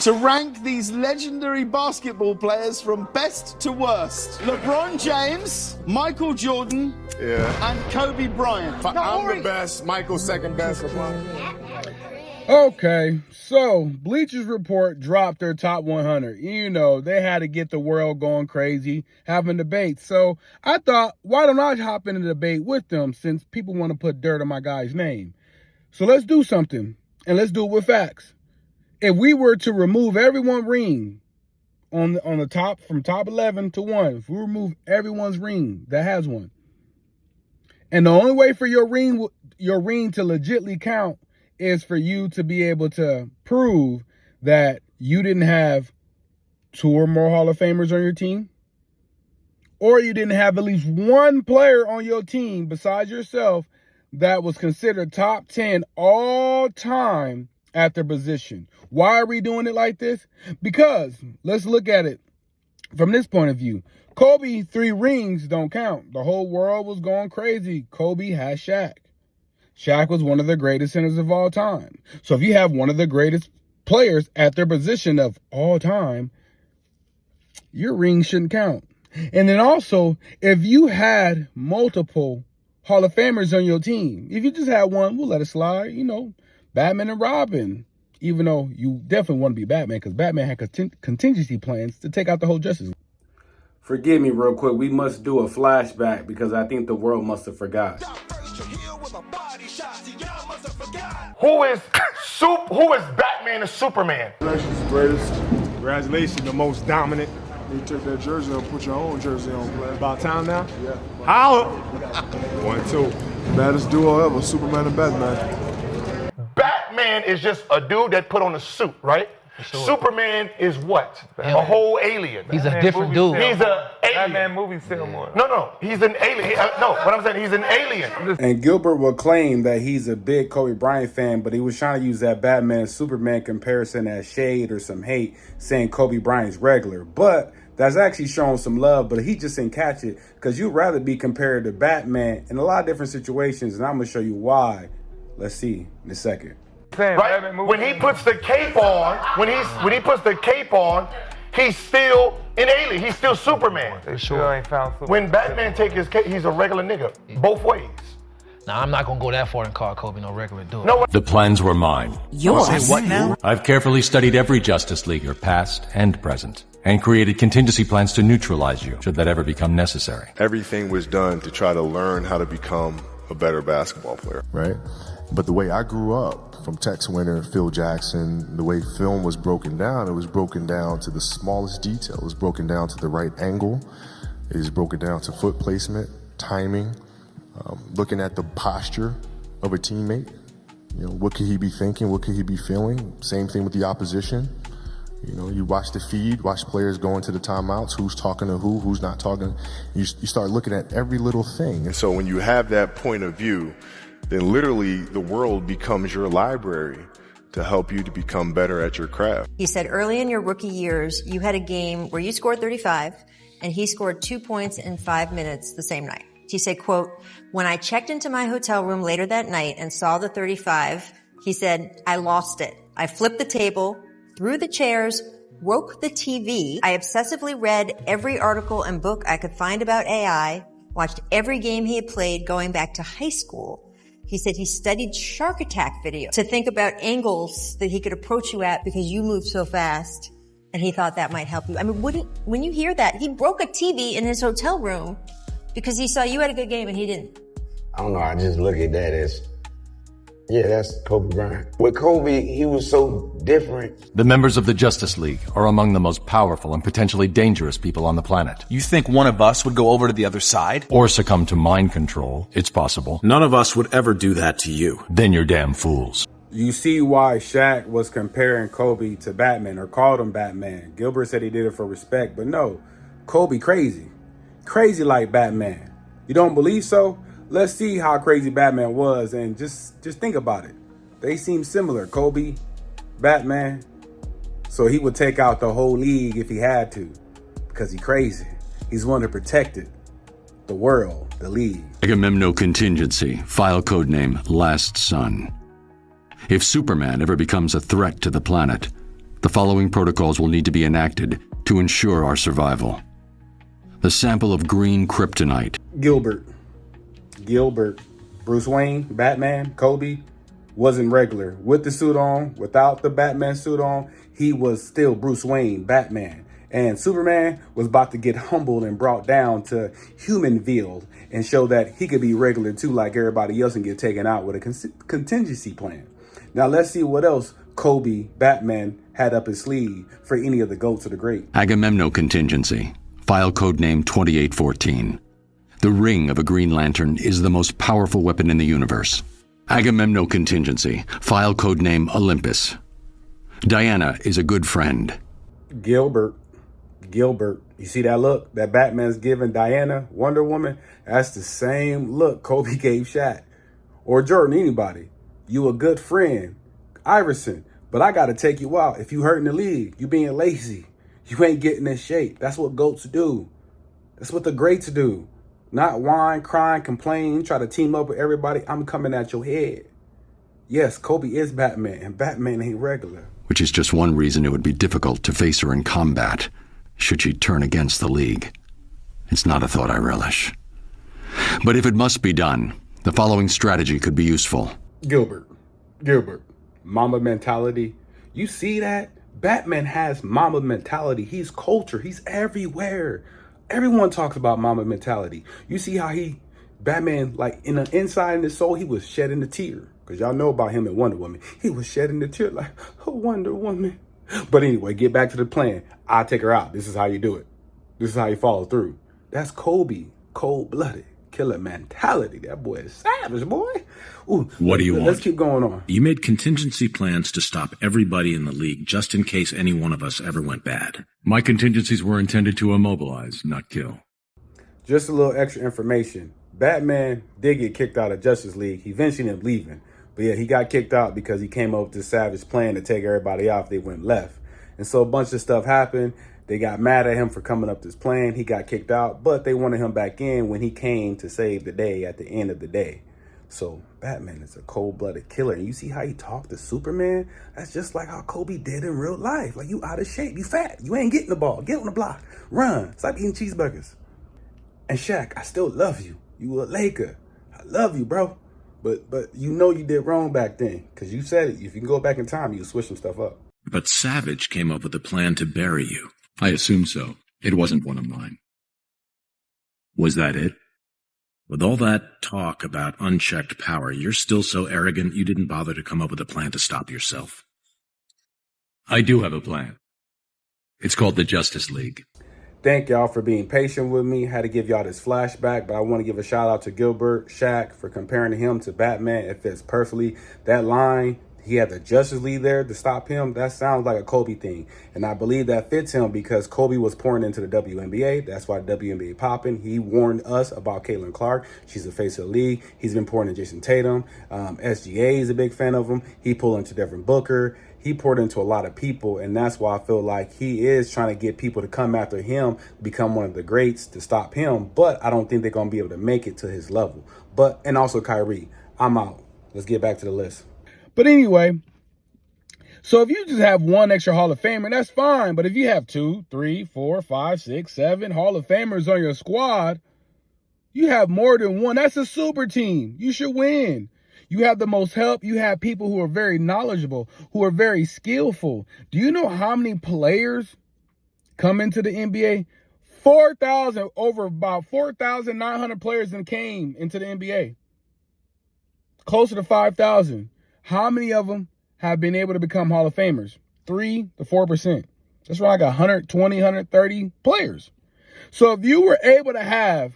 to rank these legendary basketball players from best to worst. LeBron James, Michael Jordan, and Kobe Bryant. I'm the best, Michael's second best. Okay, so Bleacher Report dropped their top 100. You know, they had to get the world going crazy, having debates. So I thought, why don't I hop in a debate with them since people want to put dirt on my guy's name? So let's do something, and let's do it with facts. If we were to remove everyone's ring on the top, from top 11 to 1, if we remove everyone's ring that has one, and the only way for your ring to legitly count is for you to be able to prove that you didn't have 2 or more Hall of Famers on your team, or you didn't have at least one player on your team besides yourself that was considered top 10 all time at their position. Why are we doing it like this? Because let's look at it from this point of view. Kobe 3 rings don't count. The whole world was going crazy. Kobe has Shaq. Shaq was one of the greatest centers of all time. So if you have one of the greatest players at their position of all time, your ring shouldn't count. And then also, if you had multiple Hall of Famers on your team, if you just had one, we'll let it slide. You know, Batman and Robin, even though you definitely want to be Batman because Batman had contingency plans to take out the whole Justice League. Forgive me real quick. We must do a flashback because I think the world must have forgot. Who is Batman and Superman? Congratulations, the greatest. Congratulations, the most dominant. You take that jersey and put your own jersey on, player. About time now? Yeah. Holla! 1, 2. Baddest duo ever, Superman and Batman. Batman is just a dude that put on a suit, right? Sure. Superman is what? A whole alien. He's a different dude. He's an alien. Batman movies sell more. No, he's an alien. No, what I'm saying, he's an alien. And Gilbert will claim that he's a big Kobe Bryant fan, but he was trying to use that Batman-Superman comparison as shade or some hate, saying Kobe Bryant's regular. But that's actually showing some love, but he just didn't catch it because you'd rather be compared to Batman in a lot of different situations, and I'm going to show you why. Let's see in a second. Right? When he puts the cape on, when he puts the cape on, he's still an alien. He's still Superman. They sure ain't found Superman. When Batman take his cape, he's a regular nigga. Both ways. Now, I'm not going to go that far and call Kobe no regular dude. No. The plans were mine. Yours? Say what now? I've carefully studied every Justice Leaguer, past and present, and created contingency plans to neutralize you, should that ever become necessary. Everything was done to try to learn how to become a better basketball player. Right? But the way I grew up, from Tex Winter, Phil Jackson, the way film was broken down, it was broken down to the smallest detail. It was broken down to the right angle. It was broken down to foot placement, timing, looking at the posture of a teammate. You know, what could he be thinking? What could he be feeling? Same thing with the opposition. You know, you watch the feed, watch players go into the timeouts, who's talking to who's not talking. You start looking at every little thing. And so when you have that point of view, then literally the world becomes your library to help you to become better at your craft. He said early in your rookie years, you had a game where you scored 35 and he scored 2 points in 5 minutes the same night. He said, quote, when I checked into my hotel room later that night and saw the 35, he said, I lost it. I flipped the table, threw the chairs, broke the TV. I obsessively read every article and book I could find about AI, watched every game he had played going back to high school. He said he studied shark attack videos to think about angles that he could approach you at because you moved so fast, and he thought that might help you. I mean, when you hear that, he broke a TV in his hotel room because he saw you had a good game and he didn't. I don't know, I just look at that as, yeah, that's Kobe Bryant. With Kobe, he was so different. The members of the Justice League are among the most powerful and potentially dangerous people on the planet. You think one of us would go over to the other side? Or succumb to mind control. It's possible. None of us would ever do that to you. Then you're damn fools. You see why Shaq was comparing Kobe to Batman or called him Batman. Gilbert said he did it for respect, but no, Kobe crazy. Crazy like Batman. You don't believe so? Let's see how crazy Batman was and just think about it. They seem similar, Kobe, Batman. So he would take out the whole league if he had to because he's crazy. He's one to protect it. The world, the league. Agamemno contingency, file codename Last Son. If Superman ever becomes a threat to the planet, The following protocols will need to be enacted to ensure our survival. The sample of green kryptonite. Gilbert, Bruce Wayne, Batman, Kobe, wasn't regular. With the suit on, without the Batman suit on, he was still Bruce Wayne, Batman. And Superman was about to get humbled and brought down to Humanville and show that he could be regular too, like everybody else, and get taken out with a contingency plan. Now let's see what else Kobe, Batman, had up his sleeve for any of the GOATs of the great. Agamemnon contingency. File code name 2814. The ring of a Green Lantern is the most powerful weapon in the universe. Agamemnon contingency. File code name Olympus. Diana is a good friend. Gilbert, you see that look that Batman's giving Diana, Wonder Woman? That's the same look Kobe gave Shaq. Or Jordan, anybody. You a good friend. Iverson, but I got to take you out. If you hurt in the league, you being lazy. You ain't getting in shape. That's what GOATs do. That's what the greats do. Not whine, crying, complain, try to team up with everybody. I'm coming at your head. Yes, Kobe is Batman, and Batman ain't regular. Which is just one reason it would be difficult to face her in combat, should she turn against the League. It's not a thought I relish. But if it must be done, the following strategy could be useful. Gilbert, Mamba mentality. You see that? Batman has Mamba mentality. He's culture. He's everywhere. Everyone talks about Mamba mentality. You see how Batman, like in the inside in his soul, he was shedding a tear. Because y'all know about him and Wonder Woman. He was shedding a tear like, oh, Wonder Woman. But anyway, get back to the plan. I'll take her out. This is how you do it. This is how you follow through. That's Kobe. Cold-blooded. Killer mentality. That boy is savage, boy. Ooh, what do you want? Let's keep going on. You made contingency plans to stop everybody in the league just in case any one of us ever went bad. My contingencies were intended to immobilize, not kill. Just a little extra information. Batman did get kicked out of Justice League. He eventually ended up leaving. But yeah, he got kicked out because he came up with this savage plan to take everybody out if they went left. And so a bunch of stuff happened. They got mad at him for coming up with this plan. He got kicked out, but they wanted him back in when he came to save the day at the end of the day. So Batman is a cold-blooded killer. And you see how he talked to Superman? That's just like how Kobe did in real life. Like, you out of shape, you fat, you ain't getting the ball. Get on the block, run. Stop eating cheeseburgers. And Shaq, I still love you. You a Laker. I love you, bro. But you know you did wrong back then. Because you said it. If you can go back in time, you'll switch some stuff up. But Savage came up with a plan to bury you. I assume so. It wasn't one of mine. Was that it? With all that talk about unchecked power, you're still so arrogant you didn't bother to come up with a plan to stop yourself. I do have a plan. It's called the Justice League. Thank y'all for being patient with me. Had to give y'all this flashback, but I want to give a shout out to Gilbert, Shaq, for comparing him to Batman. It fits perfectly. That line, he had the Justice League there to stop him. That sounds like a Kobe thing. And I believe that fits him because Kobe was pouring into the WNBA. That's why the WNBA popping. He warned us about Caitlin Clark. She's the face of the league. He's been pouring into Jason Tatum. SGA is a big fan of him. He pulled into Devin Booker. He poured into a lot of people, and that's why I feel like he is trying to get people to come after him, become one of the greats to stop him. But I don't think they're going to be able to make it to his level. And also Kyrie. I'm out. Let's get back to the list. But anyway, so if you just have one extra Hall of Famer, that's fine. But if you have 2, 3, 4, 5, 6, 7 Hall of Famers on your squad, you have more than one. That's a super team. You should win. You have the most help. You have people who are very knowledgeable, who are very skillful. Do you know how many players come into the NBA? 4,000, over about 4,900 players came into the NBA. Closer to 5,000. How many of them have been able to become Hall of Famers? 3 to 4%. That's like 120, 130 players. So if you were able to have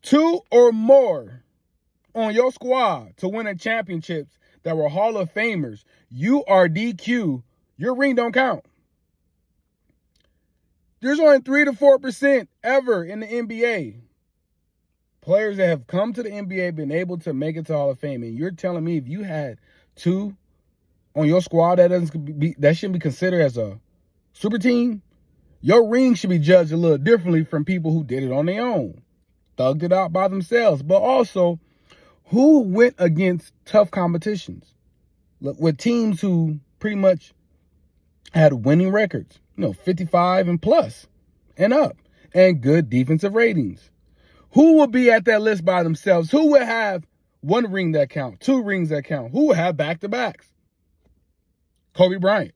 2 or more on your squad to win a championships that were Hall of Famers, you are DQ. Your ring don't count. There's only 3 to 4% ever in the NBA. Players that have come to the NBA, been able to make it to Hall of Fame. And you're telling me if you had 2 on your squad that shouldn't be considered as a super team, your ring should be judged a little differently from people who did it on their own, thugged it out by themselves. But also, who went against tough competitions with teams who pretty much had winning records, 55 and plus and up, and good defensive ratings. Who will be at that list by themselves? Who would have one ring that count, two rings that count? Who would have back-to-backs? Kobe Bryant.